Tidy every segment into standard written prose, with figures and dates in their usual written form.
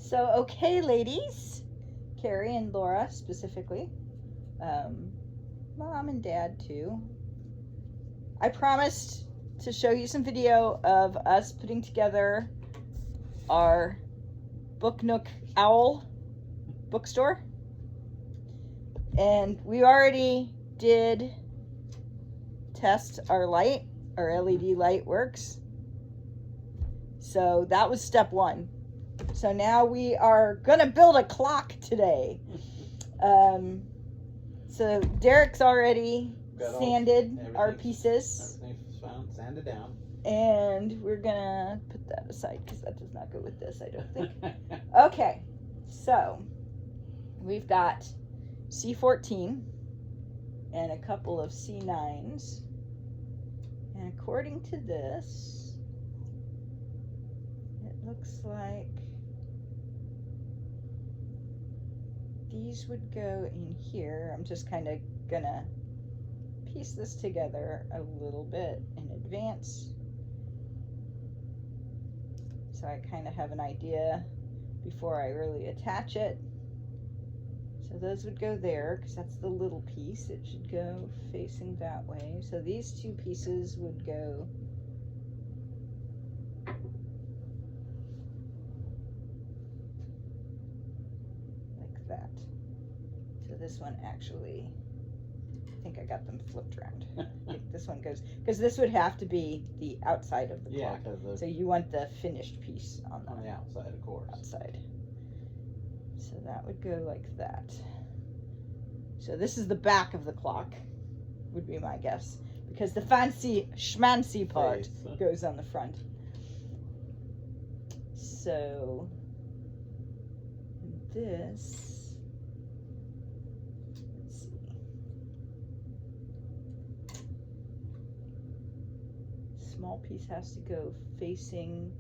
So, okay, ladies, Carrie and Laura specifically, Mom and Dad too. I promised to show you some video of us putting together our Nook Owl bookstore. And we already did test our light. Our LED light works. So that was step one. So now we are gonna build a clock today. So Derek's already sanded our pieces. Everything's found, sanded down. And we're gonna put that aside because that does not go with this, I don't think. Okay, so we've got C14 and a couple of C9s. And according to this, it looks like these would go in here. I'm just kind of gonna piece this together a little bit in advance, so I kind of have an idea before I really attach it. So those would go there because that's the little piece. It should go facing that way. So these two pieces would go like that. So this one actually, I think I got them flipped around. I think this one goes, because this would have to be the outside of the clock. So you want the finished piece on the outside, of course. Outside. So that would go like that. So this is the back of the clock, would be my guess, because the fancy schmancy part goes on the front. So this, let's see. Small piece has to go facing.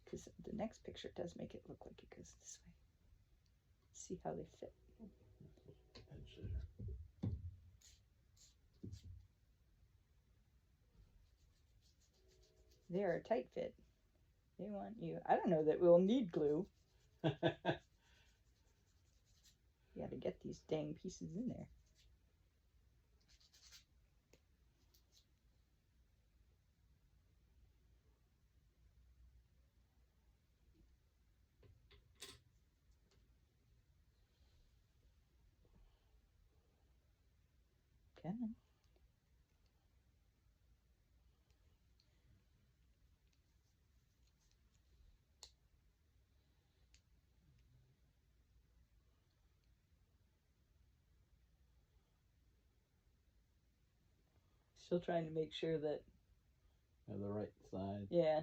Because the next picture does make it look like it goes this way. See how they fit. They're a tight fit. They want you. I don't know that we'll need glue. You got to get these dang pieces in there. Come on. Still trying to make sure that the right side. Yeah.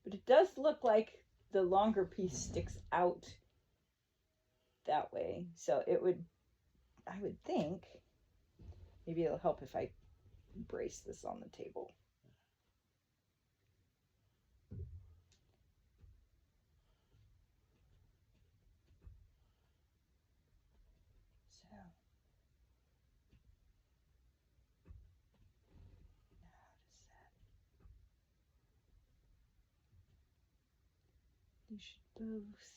But it does look like the longer piece sticks out that way. So it would, I would think, maybe it'll help if I brace this on the table. So, you should both.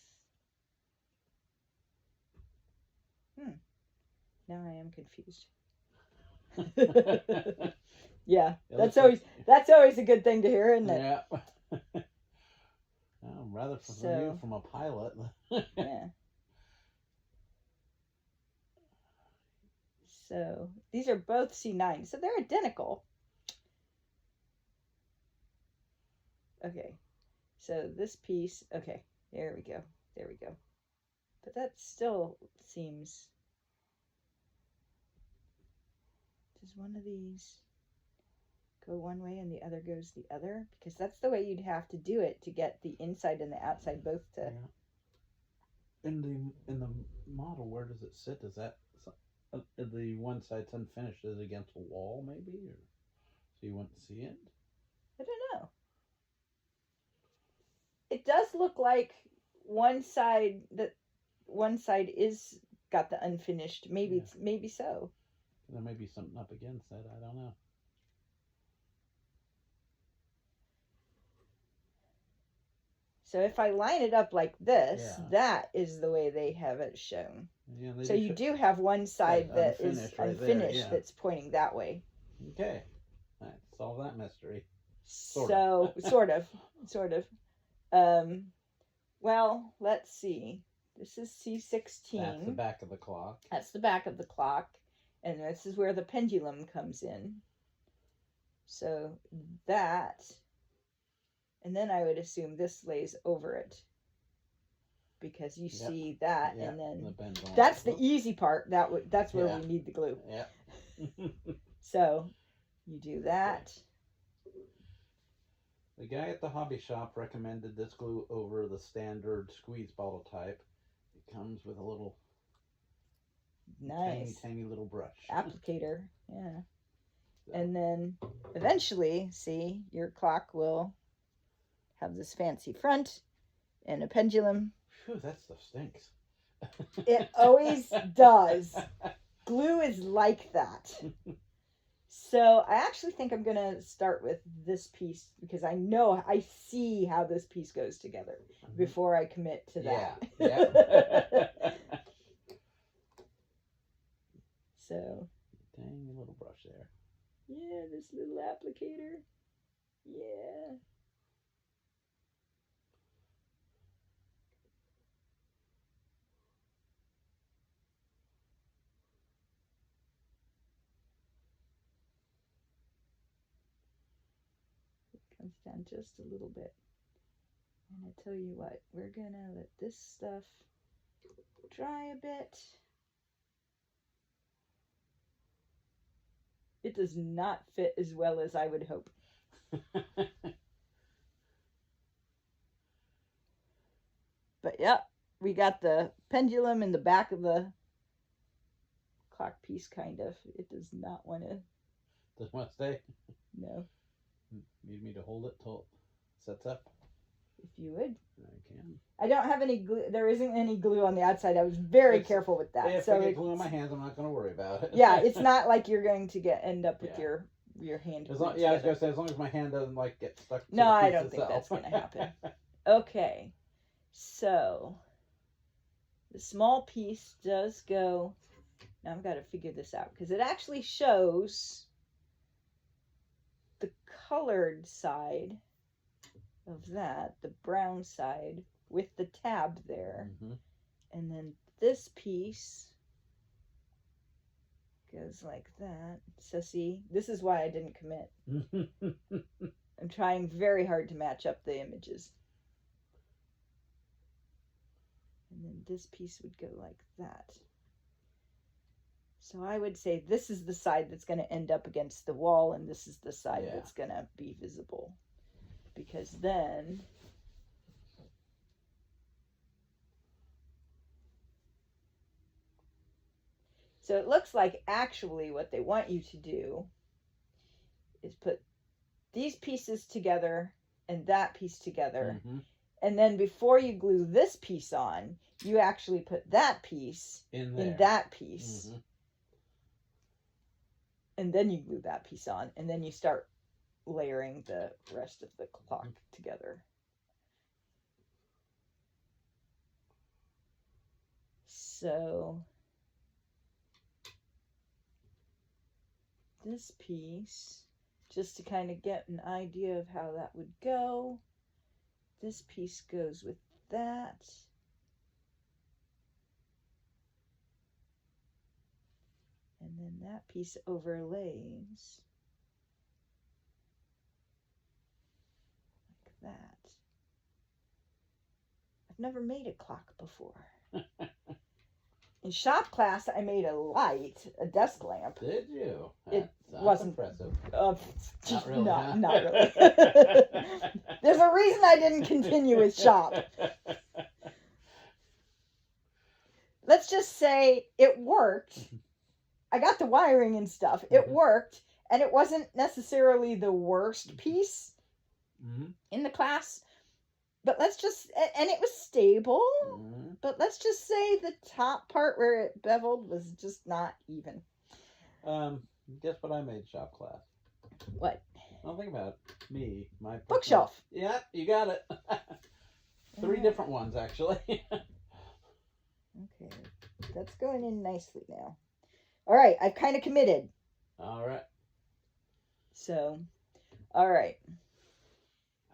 Now I am confused. Yeah, that's always a good thing to hear, isn't it? Yeah. Well, rather from you from a pilot. Yeah. So these are both C9, so they're identical. Okay, so this piece, okay, there we go. But that still seems, does one of these go one way and the other goes the other? Because that's the way you'd have to do it to get the inside and the outside both to. Yeah. In the model, where does it sit? Is that the one side's unfinished? Is it against a wall, maybe, or so you wouldn't see it? I don't know. It does look like one side is got the unfinished. Maybe it's maybe so. There may be something up against that. I don't know. So if I line it up like this, Yeah. that is the way they have it shown. Yeah, So you do have one side that is unfinished right there, unfinished yeah. that's pointing that way. Okay. All right, solve that mystery. Sort of. Well, let's see. This is C16. That's the back of the clock. That's the back of the clock. And this is where the pendulum comes in. So that, and then I would assume this lays over it. Because you see that, and then that's the easy part. That's where we need the glue. Yeah. So you do that. The guy at the hobby shop recommended this glue over the standard squeeze bottle type. It comes with a little tiny little brush. Applicator, yeah. So. And then eventually, see, your clock will have this fancy front and a pendulum. Phew, that stuff stinks. It always does. Glue is like that. So I actually think I'm going to start with this piece because I see how this piece goes together before I commit to that. Yeah. So. Tiny little brush there. Yeah, this little applicator. Yeah. Comes down just a little bit. And I tell you what, we're gonna let this stuff dry a bit. It does not fit as well as I would hope. But yeah, we got the pendulum in the back of the clock piece, kind of. It does not want to. Doesn't want to stay? No. Need me to hold it till it sets up? If you would. I can. I don't have any glue. There isn't any glue on the outside. I was very careful with that. If I get glue on my hands, I'm not going to worry about it. Yeah, it's not like you're going to end up with your hand. I was going to say, as long as my hand doesn't get stuck to No, the I piece don't think itself. that's going to happen. Okay. So, the small piece does go. Now I've got to figure this out because it actually shows the colored side of that, the brown side with the tab there. Mm-hmm. And then this piece goes like that. So see, this is why I didn't commit. I'm trying very hard to match up the images. And then this piece would go like that. So I would say this is the side that's going to end up against the wall, and this is the side that's going to be visible. Because then so it looks like actually what they want you to do is put these pieces together and that piece together. Mm-hmm. And then before you glue this piece on, you actually put that piece in that piece. Mm-hmm. And then you glue that piece on, and then you start layering the rest of the clock together. So this piece, just to kind of get an idea of how that would go, this piece goes with that. And then that piece overlays like that. I've never made a clock before. In shop class, I made a light, a desk lamp. Did you? It wasn't impressive. Not really. Huh? Not really. There's a reason I didn't continue with shop. Let's just say it worked. I got the wiring and stuff. It worked, and it wasn't necessarily the worst piece in the class. But let's just, and it was stable, but let's just say the top part where it beveled was just not even. Guess what I made shop class? What? Well, think about it. My bookshelf. Yeah, you got it. 3 different ones, actually. Okay, that's going in nicely now. All right, I've kind of committed. All right. So, all right.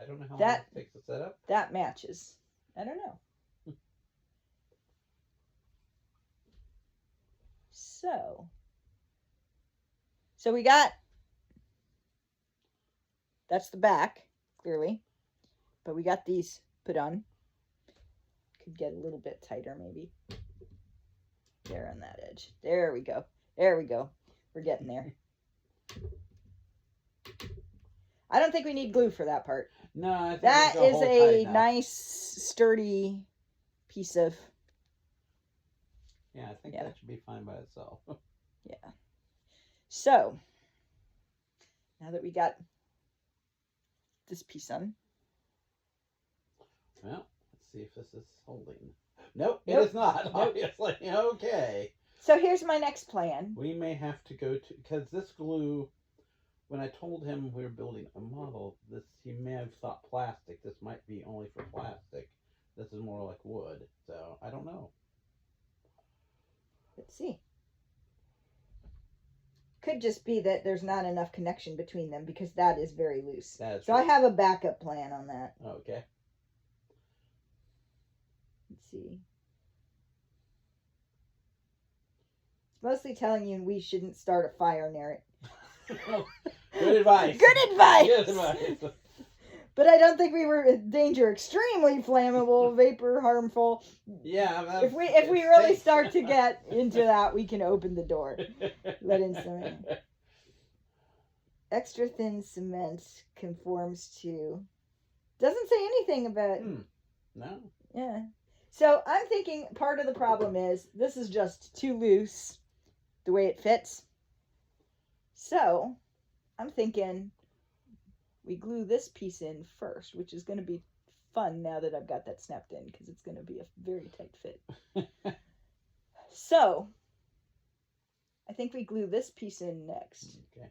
I don't know how long it takes to set up. That matches. I don't know. So we got, that's the back, clearly. But we got these put on. Could get a little bit tighter, maybe. There on that edge. There we go. There we go. We're getting there. I don't think we need glue for that part. No, I think that is a nice, sturdy piece of... Yeah, I think that should be fine by itself. Yeah. So, now that we got this piece on. Well, let's see if this is holding. Nope, it is not, obviously. Okay. So here's my next plan. We may have to go to, because this glue, when I told him we were building a model, he may have thought plastic. This might be only for plastic. This is more like wood. So, I don't know. Let's see. Could just be that there's not enough connection between them because that is very loose. So I have a backup plan on that. Okay. Let's see. It's mostly telling you we shouldn't start a fire near it. Good advice. Good advice. Good advice. But I don't think we were in danger. Extremely flammable, vapor, harmful. Yeah. If we really start to get into that, we can open the door. Let in some in. Extra thin cement conforms to. Doesn't say anything about. No. Yeah. So I'm thinking part of the problem is this is just too loose, the way it fits. So I'm thinking. We glue this piece in first, which is going to be fun now that I've got that snapped in because it's going to be a very tight fit. So, I think we glue this piece in next. Okay.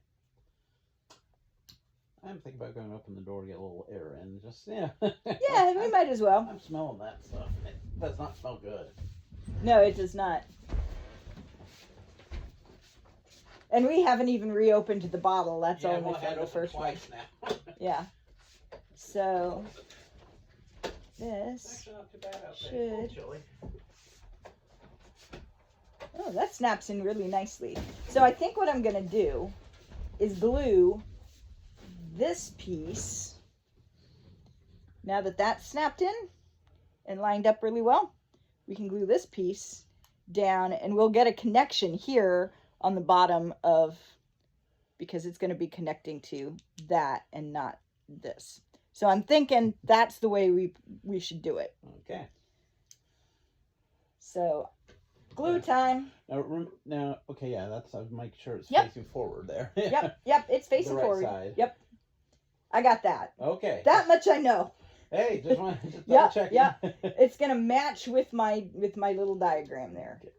I'm thinking about going to open the door to get a little air in. Just, yeah. Yeah, we might as well. I'm smelling that stuff. It does not smell good. No, it does not. And we haven't even reopened the bottle. That's only from the first one. Now. Yeah. So, this should... Oh, that snaps in really nicely. So I think what I'm going to do is glue this piece. Now that that's snapped in and lined up really well, we can glue this piece down and we'll get a connection here on the bottom of, because it's going to be connecting to that and not this. So I'm thinking that's the way we should do it. Okay. So glue time. Now, okay, yeah, that's, I'll make sure it's Yep. facing forward there. Yep, it's facing right forward. Side. Yep. I got that. Okay. That much I know. Hey, just double checking. Yeah. It's going to match with my little diagram there. Okay.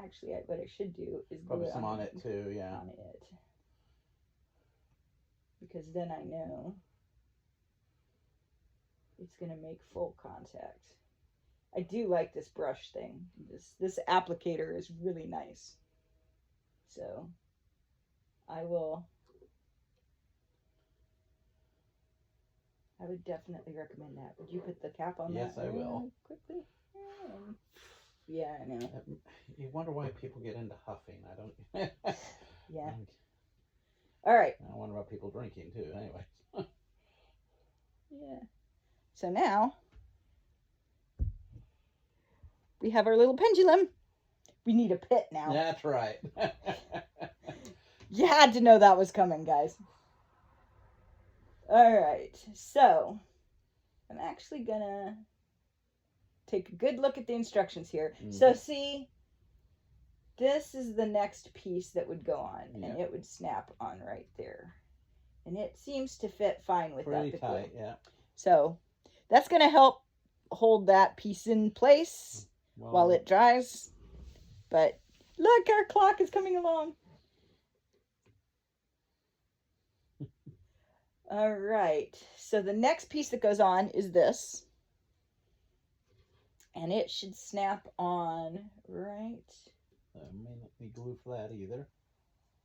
Actually, what I should do is Probably glue some on it too, yeah. On it. Because then I know it's going to make full contact. I do like this brush thing. This applicator is really nice. So I would definitely recommend that. Would you put the cap on that? Yes, I will. Quickly. Yeah, I know. You wonder why people get into huffing. I don't. Yeah. All right. I wonder about people drinking too. Anyway. Yeah. So now we have our little pendulum. We need a pit now. That's right. You had to know that was coming, guys. All right. So I'm actually gonna take a good look at the instructions here. Mm. So see, this is the next piece that would go on, and it would snap on right there. And it seems to fit fine with Pretty that. tight, yeah. So that's going to help hold that piece in place while it dries. But Look, our clock is coming along. All right. So the next piece that goes on is this. And it should snap on right May not be glue for that either.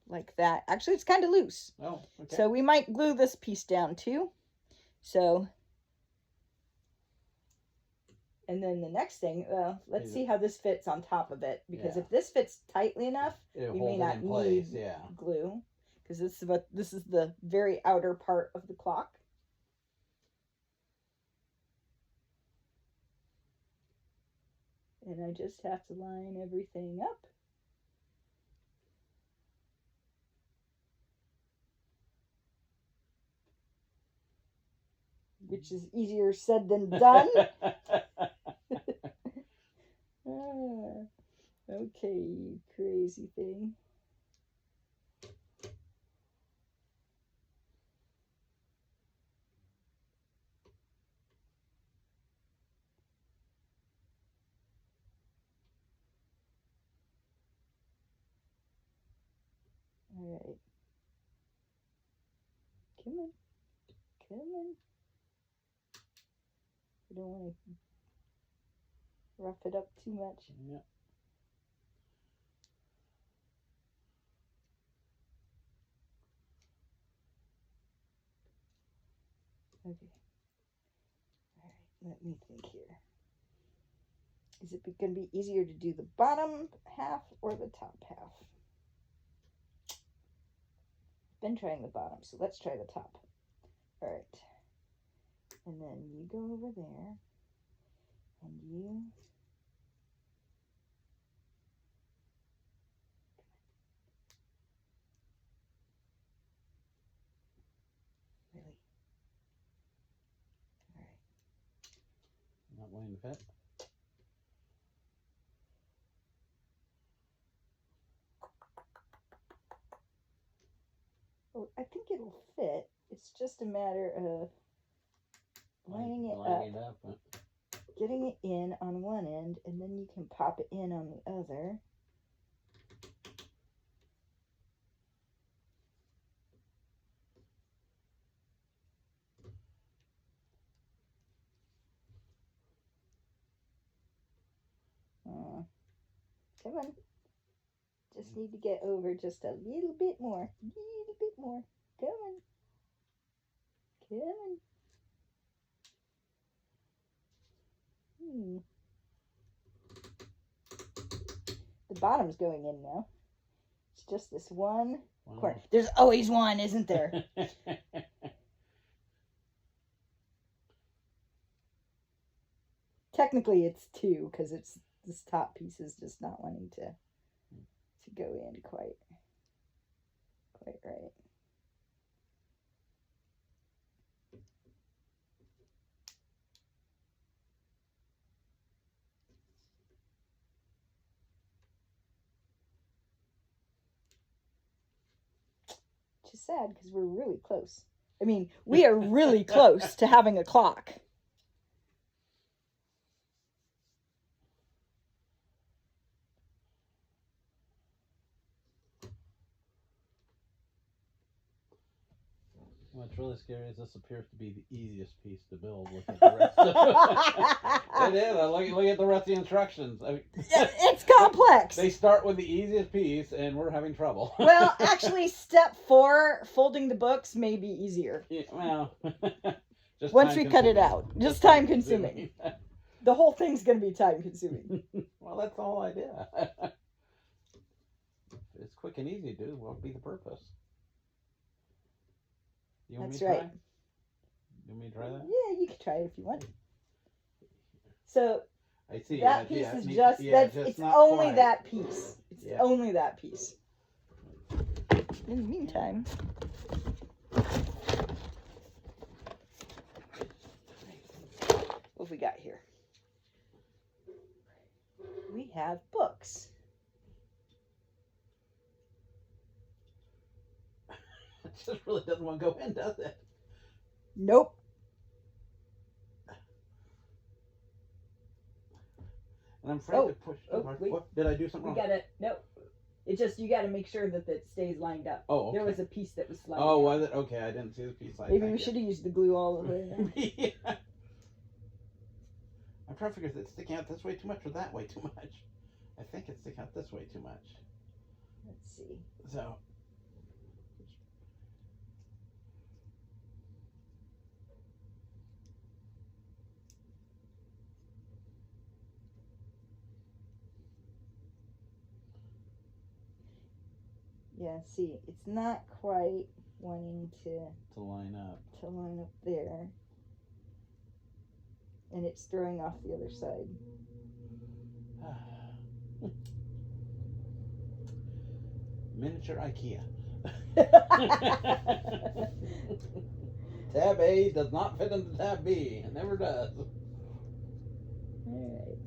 like that. Actually, it's kind of loose. Oh, okay. So we might glue this piece down too. So, and then the next thing, let's see how this fits on top of it. Because if this fits tightly enough, we may not need glue. Because this is the very outer part of the clock. And I just have to line everything up. Which is easier said than done. Okay, crazy thing. All right. Come on. Come on. I don't want to rough it up too much. Yeah. Okay. All right, let me think here. Is it going to be easier to do the bottom half or the top half? Been trying the bottom, so let's try the top. All right. And then you go over there, and you... Really? All right. Not wanting to fit. Oh, I think it'll fit. It's just a matter of lining it up, getting it in on one end, and then you can pop it in on the other. Come on. Just need to get over just a little bit more. A little bit more. Come on. Come on. The bottom's going in now. It's just this one corner. There's always one, isn't there? Technically, it's two because it's this top piece is just not wanting to go in quite right. Which is sad because we're really close. I mean, we are really close to having a clock. What's really scary is this appears to be the easiest piece to build. Look at the rest of it. It is. Look at the rest of the instructions. I mean, it's complex. They start with the easiest piece, and we're having trouble. Well, actually, step 4, folding the books, may be easier. Yeah, well, just once we cut it out. Just time consuming. The whole thing's going to be time consuming. Well, that's the whole idea. If it's quick and easy, dude, what would be the purpose? You want That's me to right. try? You want me to try that? Yeah, you can try it if you want. So I see that piece is just it's only quite. that piece. It's only that piece. In the meantime, what have we got here? We have books. It just really doesn't want to go in, does it? Nope. And I'm afraid to push. Wait. What? Did I do something wrong? We got it. Nope. It just, you got to make sure that it stays lined up. Oh, okay. There was a piece that was sliding. Oh, out. was it? Okay, I didn't see the piece like that. Maybe we should have used the glue all the way around. Yeah. I'm trying to figure if it's sticking out this way too much or that way too much. I think it's sticking out this way too much. Let's see. So. Yeah, see, it's not quite wanting to line up. there. And it's throwing off the other side. Miniature IKEA. Tab A does not fit into tab B. It never does. Alright.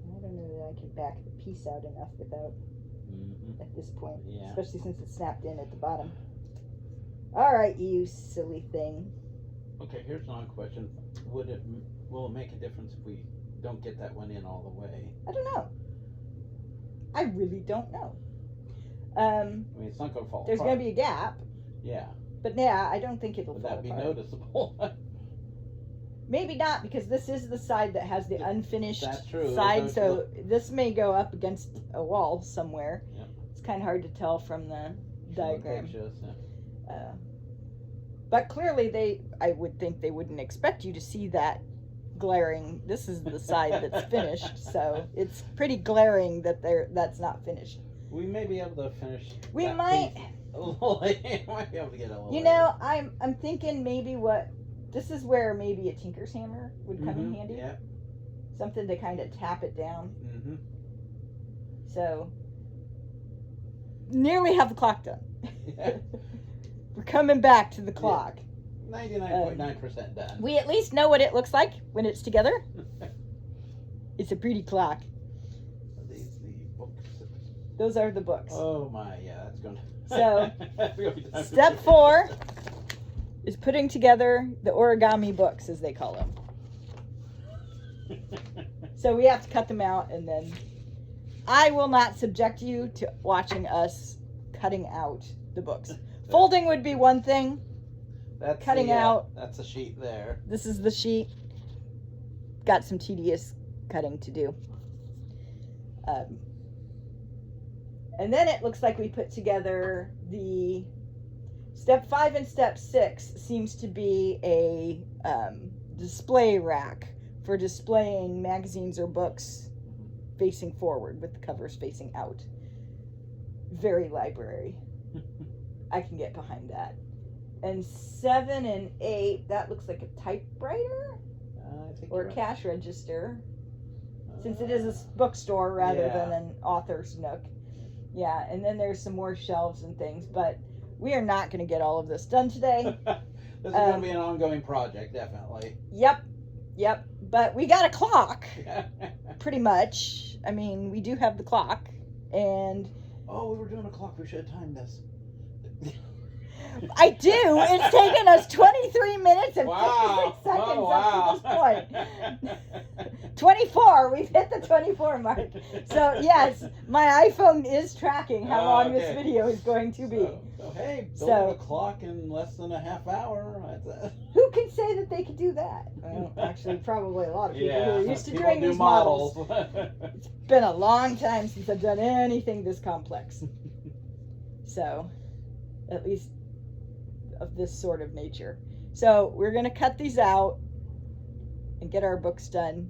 I don't know that I can back the piece out enough without, at this point. Yeah. Especially since it's snapped in at the bottom. Alright, you silly thing. Okay, here's another question. Will it make a difference if we don't get that one in all the way? I don't know. I really don't know. I mean, it's not going to fall There's apart. going to be a gap. Yeah. But yeah, I don't think it'll Would fall that be apart. noticeable? Maybe not, because this is the side that has the unfinished That's true. side, Those so this may go up against a wall somewhere. Yep. It's kind of hard to tell from the diagram. Pictures, yeah. But clearly I would think they wouldn't expect you to see that glaring. This is the side that's finished, so it's pretty glaring that that's not finished. We may be able to finish. We that might. piece a little later. Might be able to get a little. You know, I'm thinking maybe this is where maybe a tinker's hammer would come in handy. Yeah. Something to kind of tap it down. Mm-hmm. So, nearly have the clock done. Yeah. We're coming back to the clock. 99.9% done. We at least know what it looks like when it's together. It's a pretty clock. Are these the books? Those are the books. Oh my, yeah, that's going to. So, that's gonna be time step 4 is putting together the origami books, as they call them. So we have to cut them out, and then I will not subject you to watching us cutting out the books. Folding would be one thing. That's Cutting out. That's a sheet there. This is the sheet. Got some tedious cutting to do. And then it looks like we put together the step 5 and step 6 seems to be a display rack for displaying magazines or books facing forward with the covers facing out. Very library. I can get behind that. And 7 and 8, that looks like a typewriter or a cash register, since it is a bookstore rather than an author's nook. Yeah, and then there's some more shelves and things, but we are not going to get all of this done today. This is going to be an ongoing project, definitely. Yep. But we got a clock, pretty much. I mean, we do have the clock, and... Oh, we were doing a clock. We should have timed this. I do. It's taken us 23 minutes and 56 seconds up to this point. 24. We've hit the 24 mark. So, yes, my iPhone is tracking how long this video is going to be. So hey, building a clock in less than a half hour. Who can say that they could do that? Well, actually, probably a lot of people who are used to doing these models. It's been a long time since I've done anything this complex. So, at least of this sort of nature. So we're going to cut these out and get our books done.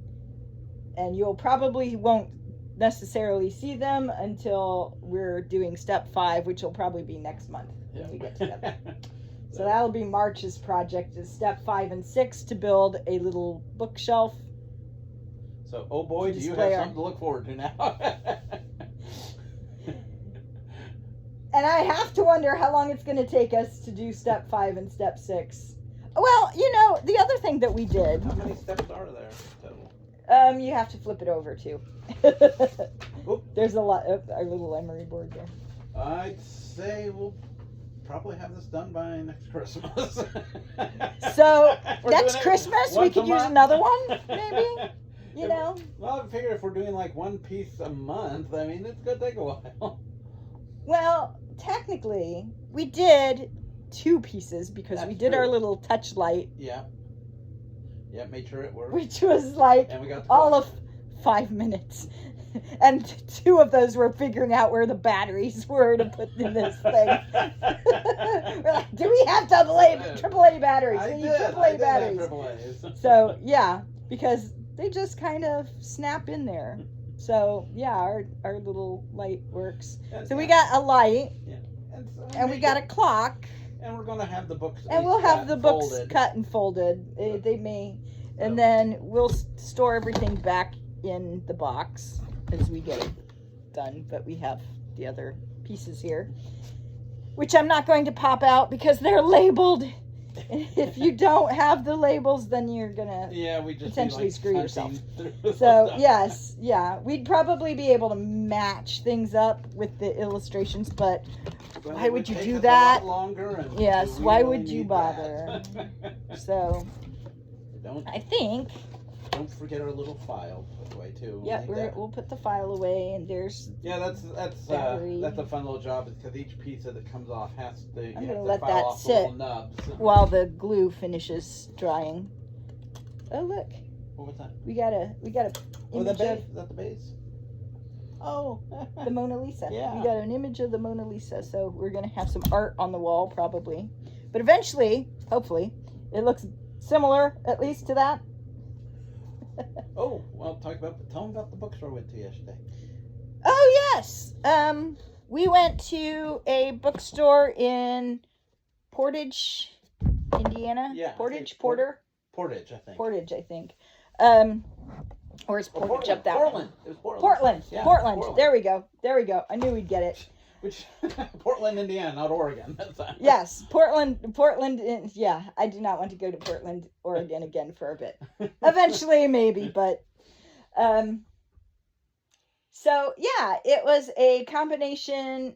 And you'll probably won't necessarily see them until we're doing step 5, which will probably be next month when we get together. So that'll be March's project, is step 5 and 6 to build a little bookshelf. So, oh boy, do you have something to look forward to now. And I have to wonder how long it's going to take us to do step 5 and step 6. Well, you know, the other thing that we did... How many steps are there total? You have to flip it over too. Oop. There's a lot of our little emery board there. I'd say we'll probably have this done by next Christmas. So We're next doing it Christmas we once could a use month. another one, maybe. You If- know. Well, I figure if we're doing like one piece a month, I mean, it's gonna take a while. Well, technically, we did 2 pieces because we That's did our true. little touch light, Yeah. Yeah, made sure it worked. which was like And we got the all clock. of 5 minutes. And 2 of those were figuring out where the batteries were to put in this thing. We're like, do we have AAA batteries? I We need did. I AAA did batteries. have AAAs. So, yeah, because they just kind of snap in there. So, yeah, our little light works. And, So we yeah, got a light, and, so and we made got it- a clock, And we're gonna have the books. and we'll each have cut the and books folded. cut and folded. They may, and Oh. then we'll store everything back in the box as we get it done. But we have the other pieces here, which I'm not going to pop out because they're labeled. If you don't have the labels, then you're gonna Yeah, we just potentially be, like, screw yourself. hunting through So stuff. yes, yeah, we'd probably be able to match things up with the illustrations, but But why it would you take do us a that? lot longer, and Yes, we why really would you need bother? that. so don't I think forget our little file, by the way, too. We'll yeah, need that. we'll put the file away, and there's Yeah, that's battery. a fun little job because each piece that comes off has to. You I'm have gonna to let file that off the sit little nubs. while the glue finishes drying. Oh look, What was that? we got a Oh, the image base. of Is that the base? Oh. the Mona Lisa. Yeah. We got an image of the Mona Lisa, so we're gonna have some art on the wall probably, but eventually, hopefully, it looks similar at least to that. Oh, well, tell them about the bookstore we went to yesterday. Oh yes. We went to a bookstore in Portage, Indiana. Yeah, I Portage, think Porter, Portage, I think. Portage, I think. Or is Oh, Portage up that Portland. way? It was Portland. Portland. Yeah, Portland. There we go. There we go. I knew we'd get it. Which Portland, Indiana, not Oregon. That's Yes, Portland. Yeah, I do not want to go to Portland, Oregon again for a bit. Eventually, maybe, but. So yeah, it was a combination.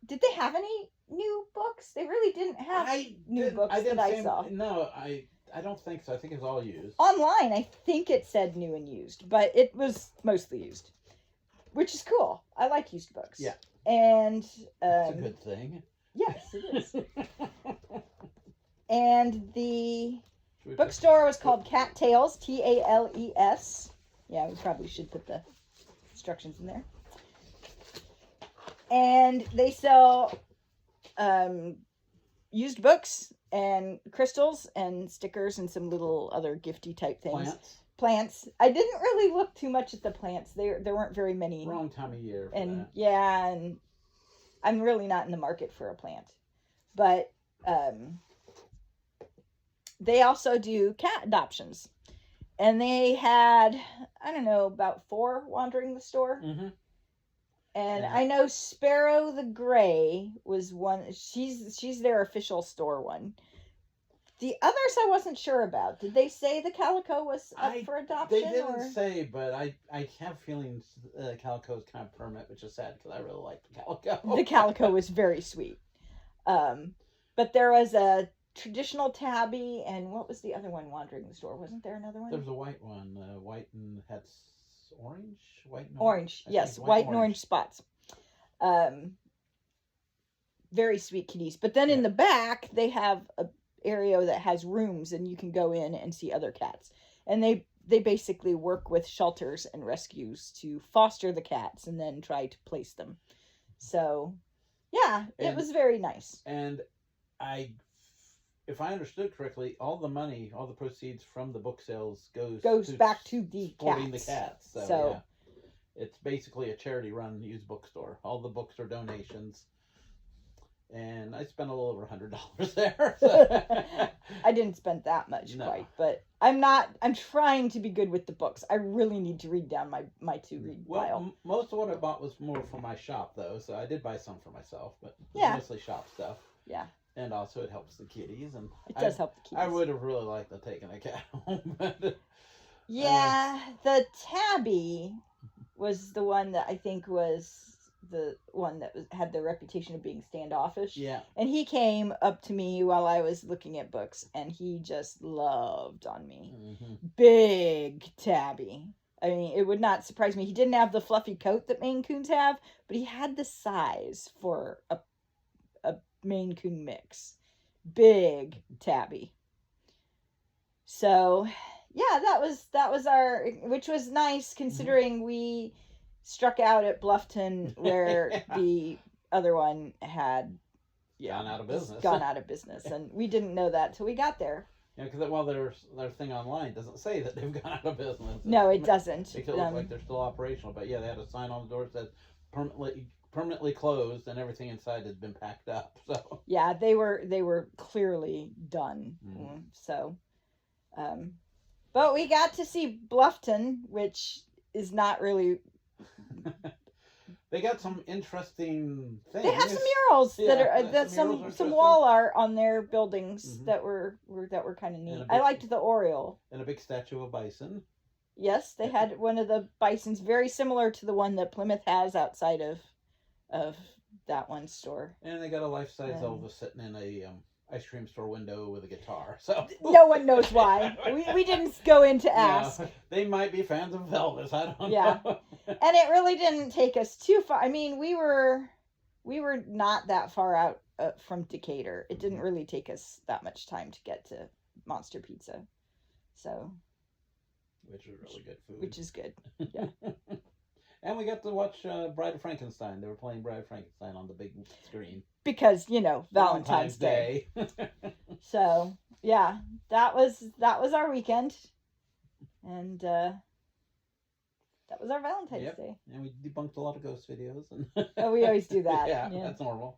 Did they have any new books? They really didn't have new books that I saw. No, I don't think so. I think it's all used. Online, I think it said new and used, but it was mostly used, which is cool. I like used books. Yeah. And It's a good thing. yes, it is. And the Should we bookstore was called Cattails, Tales. Yeah, we probably should put the instructions in there. And they sell used books and crystals and stickers and some little other gifty type things. Plants. I didn't really look too much at the plants. There weren't very many. Wrong time of year. For And that. yeah, and I'm really not in the market for a plant. But they also do cat adoptions. And they had, I don't know, about 4 wandering the store. Mm-hmm. And Yeah. I know Sparrow the Gray was one. She's their official store one. The others I wasn't sure about. Did they say the Calico was up for adoption? They didn't or? say, but I have feelings Calico is kind of permanent, which is sad because I really like the Calico. The Calico was very sweet. But there was a traditional tabby, and what was the other one wandering the store? Wasn't there another one? There was a white one, white and had orange, white and Orange, I yes, think white and orange spots. Very sweet kitties. But then in the back, they have a area that has rooms, and you can go in and see other cats. And they basically work with shelters and rescues to foster the cats and then try to place them. So, yeah, it was very nice. And if I understood correctly, all the proceeds from the book sales goes back to the supporting cats. the cats. So, So- yeah, it's basically a charity-run used bookstore. All the books are donations, and I spent a little over $100 there. I didn't spend that much No. quite, but I'm trying to be good with the books. I really need to read down my to read pile. Most of what I bought was more for my shop, though, so I did buy some for myself, but it was Yeah. mostly shop stuff. Yeah. And also it helps the kitties, and It does help the kids. I would have really liked to take a cat home, but Yeah, the tabby was the one that I think was the one that had the reputation of being standoffish. Yeah. And he came up to me while I was looking at books, and he just loved on me. Mm-hmm. Big tabby. I mean, it would not surprise me. He didn't have the fluffy coat that Maine Coons have, but he had the size for a Maine Coon mix. Big tabby. So, yeah, that was our, which was nice considering we struck out at Bluffton where Yeah. the other one had Gone out of business. Gone out of business, and we didn't know that till we got there. Yeah, because while their thing online doesn't say that they've gone out of business. No, it doesn't. It looks like they're still operational, but yeah, they had a sign on the door that says permanently closed, and everything inside had been packed up. So yeah, they were clearly done. Mm. So, but we got to see Bluffton, which is not really. They got some interesting things. They have some murals that are some wall art on their buildings that were kind of neat. I liked the Oriole and a big statue of bison. Yes, they had one of the bisons, very similar to the one that Plymouth has outside of that one store. And they got a life-size Elvis sitting in a ice cream store window with a guitar. So no one knows why. We didn't go in to ask. Yeah, they might be fans of Elvis. I don't know. And it really didn't take us too far. I mean, we were not that far out from Decatur. It didn't really take us that much time to get to Monster Pizza. So, which is really good food. Which is good. Yeah. And we got to watch Bride of Frankenstein. They were playing Bride of Frankenstein on the big screen. Because, Valentine's Day. So, yeah, that was our weekend. And that was our Valentine's Day. And we debunked a lot of ghost videos. Oh, we always do that. Yeah, that's normal.